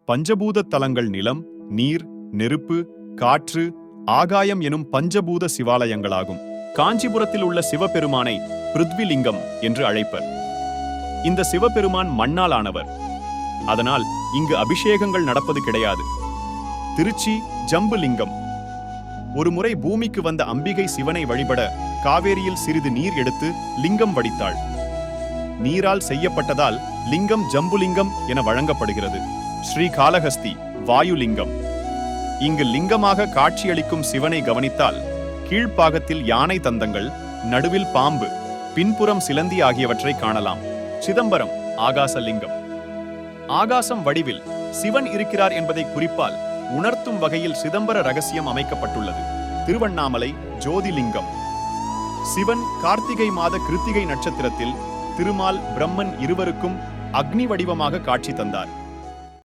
பஞ்சபூத தலங்கள் நிலம், நீர், நெருப்பு, காற்று, ஆகாயம் எனும் பஞ்சபூத சிவாலயங்களாகும். காஞ்சிபுரத்தில் உள்ள சிவபெருமானை பிருத்விலிங்கம் என்று அழைப்பர். இந்த சிவபெருமான் மண்ணால் ஆனவர். அதனால் இங்கு அபிஷேகங்கள் நடப்பது கிடையாது. திருச்சி ஜம்புலிங்கம். ஒருமுறை பூமிக்கு வந்த அம்பிகை சிவனை வழிபட காவேரியில் சிறிது நீர் எடுத்து லிங்கம் வடித்தாள். நீரால் செய்யப்பட்டதால் லிங்கம் ஜம்புலிங்கம் என வழங்கப்படுகிறது. ஸ்ரீகாளஹஸ்தி வாயுலிங்கம். இங்கு லிங்கமாக காட்சியளிக்கும் சிவனை கவனித்தால் கீழ்ப்பாகத்தில் யானை தந்தங்கள், நடுவில் பாம்பு, பின்புறம் சிலந்தி ஆகியவற்றை காணலாம். சிதம்பரம் ஆகாசலிங்கம். ஆகாசம் வடிவில் சிவன் இருக்கிறார் என்பதை குறிப்பால் உணர்த்தும் வகையில் சிதம்பர ரகசியம் அமைக்கப்பட்டுள்ளது. திருவண்ணாமலை ஜோதிலிங்கம். சிவன் கார்த்திகை மாத கிருத்திகை நட்சத்திரத்தில் திருமால் பிரம்மன் இருவருக்கும் அக்னி வடிவமாக காட்சி தந்தார்.